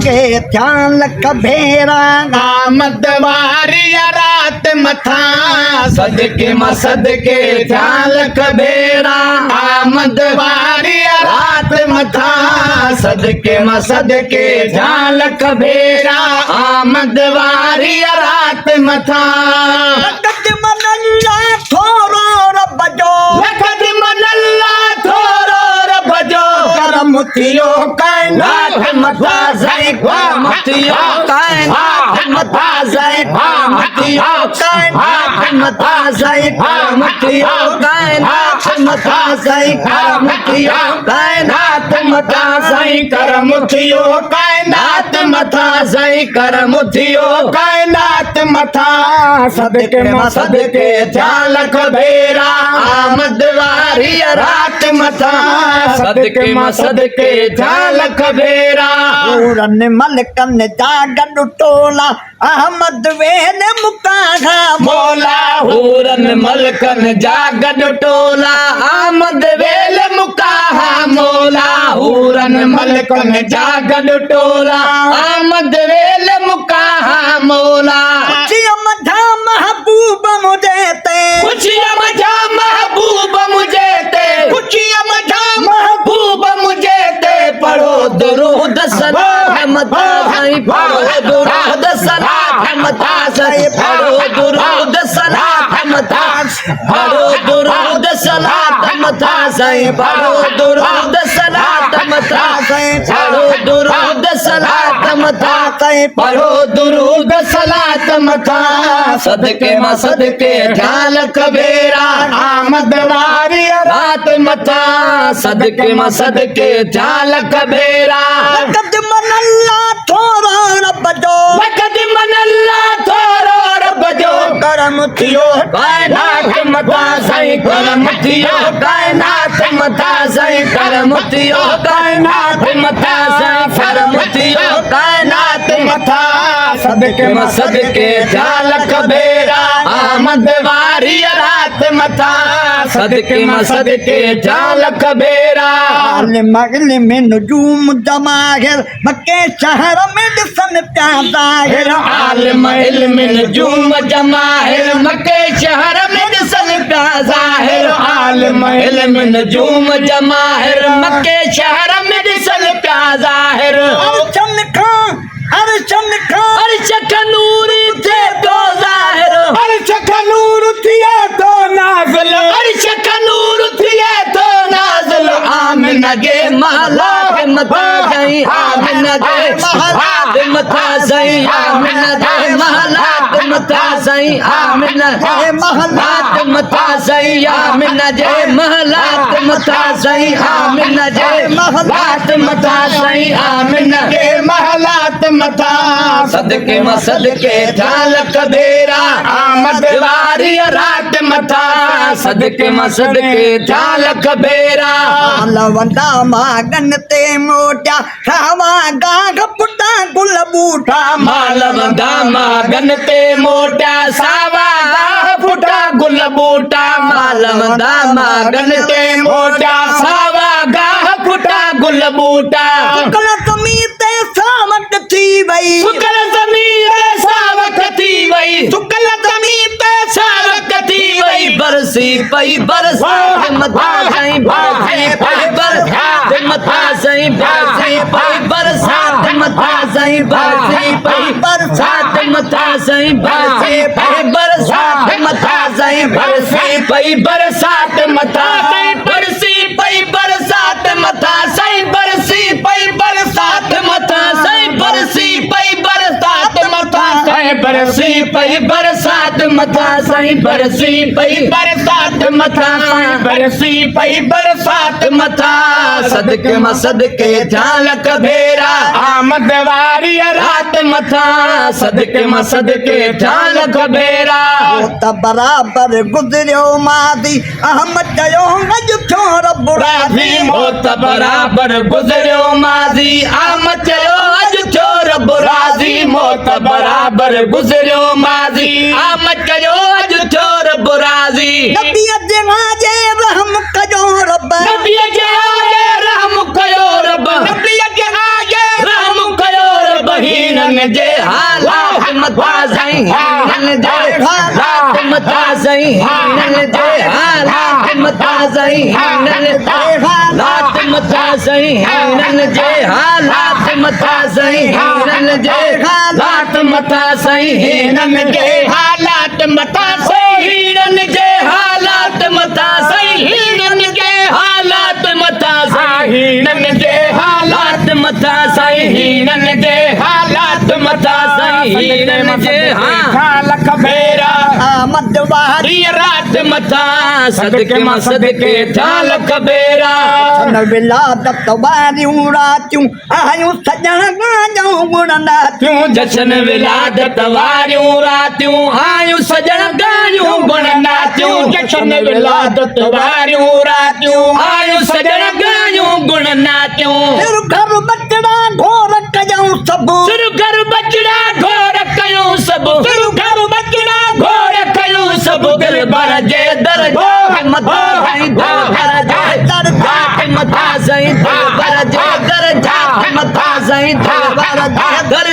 के ध्यान कबेरा आमद वारी रात मथा सदके मसद के ध्यान कबेरा आमद वारी रात मथा सदके मसद के ध्यान कबेरा आमद वारी रात मथा लखत मनल्ला थोरो रब जो लखत मनल्ला थोरो रब जो करम थियो कायनात मथा सही मतियो कायनात मथा सही मतियो कायनात मथा सही मतियो कायनात मथा सही मतियो कायनात मथा सही करम थियो कायनात मथा सही करम थियो कायनात मथा सदके मसदके ध्यान कबेरा आमद वारी रात मथा सदके मसदके ध्यान कबेरा पूरन मलकन जागन टोला अहमद वेन मुकाहा मोला हूरन मलकन जागन टोला आमद वेल मुकाहा मोला हूरन मलकन जागन टोला आमद वेल मुकाहा मोला खुशियां मझा महबूब मुझे ते खुशियां मझा महबूब मुझे ते खुशियां मझा महबूब मुझे ते पढ़ो दुरूद सलाम मथा सही पढ़ो दुरूद सलाम मथा सही पढ़ो दुरूद सलाम मथा पढ़ो दुरूद सलाम मथा सही पढ़ो दुरूद सलाम मथा सही पढ़ो दुरूद सलाम मथा सही पढ़ो दुरूद सलाम मथा सदके मसदके ध्यान कबेरा आमद वारी रात मथा सदके मसदके ध्यान कबेरा लखत मनल्ला थोरो रब जो लखत मनल्ला थोरो रब जो करम थियो कायनात मथा सही करम थियो कायनात मथा सही करम थियो कायनात मथा सही करम थियो कायनात मथा सदके मसदके ध्यान कबेरा आमद वारी रात मथा सदके मसदके ध्यान कबेरा मगल में नजूम जमाहिर मक्के शहर में दिसन प्यादाहिर आलिम इल्म नजूम जमाहिर मक्के शहर में दिसन प्यादाहिर आलिम इल्म नजूम जमाहिर मक्के शहर में दिसन प्यादाहिर अर्शन खां अर्श का नूर थे तो जाहिर अर्श का नूर थिए तो नाज़िल अर्श का नूर थिए तो नाज़िल आमिना गे महला के मथा सही आमिना गे महला के मथा सही आमिना गे महला के मथा सही आमिना गे महला के मथा सही आमिना गे महला के मथा सही आमिना गे महला के मथा सही आमिना गे महला मथा सदके मसदके ध्यान कबेरा आमद वारी रात मथा सदके मसदके ध्यान कबेरा लवंदा मागन ते मोटा खावा गाग पुटा गुल बूटा मालवंदा मागन ते मोटा सावा गाग पुटा गुल बूटा मालवंदा मागन ते मोटा सावा गाग पुटा गुल बूटा सुकल ज़मीन ते सावक थी वई सुकल ज़मीन ते सावक थी वई बरसी पई बरसात मथा सही बरसी पई बरसात मथा सही बरसी पई बरसात मथा सही बरसी पई बरसात मथा सही बरसी पई बरसात मथा सही बरसी पई बरसात मथा सही बरसी पई बरसात मथा सही बरसी पई बरसात मथा सही बरसी पई बरसात मथा सही बरसी पई बरसात मथा सही बरसी पई बरसात मथा सही बरसी पई बरसात मथा सदके मसदके ध्यान कबेरा आमद वारी रात मथा सदके मसदके ध्यान कबेरा त बराबर गुजरियो मादी अहमद जयो गज छोर बुरादी मोत बराबर गुजरियो मादी आमद चयो अज छोर बुरादी मोत बराबर गुज़रियो माज़ी आमद कयो अॼु थियो रब राज़ी नबीअ जे आजे रहम कजो रब नबीअ जे आगे रहम कयो रब नबीअ जे आगे रहम कयो रब हिननि जे हालात मथा साईं हिननि जे हालात मथा साईं हिननि जे हालात मथा साईं हिननि जे हालात मथा साईं हिननि जे हालात मथा साईं हिननि जे हालात मथा साईं हिननि जे हालात मथा साईं हिननि जे हालात मथा साईं हिननि जे हालात मथा साईं हिननि जे हालात मथा साईं हिननि जे हालात मथा साईं हिननि जे लख भेरा आमद वारी रात मथा सदके मां सदके थिया लख भेरा न विलादत वारियूं रातियूं आयूं सजण गांजूं गुण नाथियूं जशन विलादत वारियूं रातियूं आयूं सजण गायूं गुण नाथियूं जशन विलादत वारियूं रातियूं आयूं सजण गायूं गुण नाथियूं सिर घर बचड़ा घोर कजऊं सभु सिर घर बचड़ा घोर कयूं सभु सिर घर बचड़ा घोर कयूं सभु दिल भर जे दर मथा साईं दिल भर जे दर मथा साईं दिल भर जे दर मथा साईं दिल भर जे दर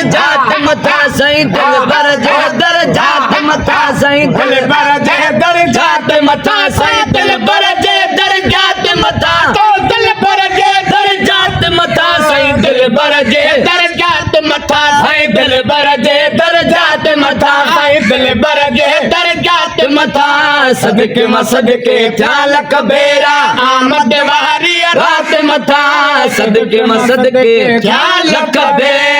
मथा साईं दिल भर जे दर मथा साईं दिल भर जे दर मथा साईं दिल भर जे दर मथा दिल भर जे दर मथा साईं दिल भर जे दर मथा साईं दिल भर जे दर मथा साईं दिल भर जे दर मथा सदके मां सदके थिया लख भेरा आमद वारी रात मथा सदके मां सदके थिया लख भेरा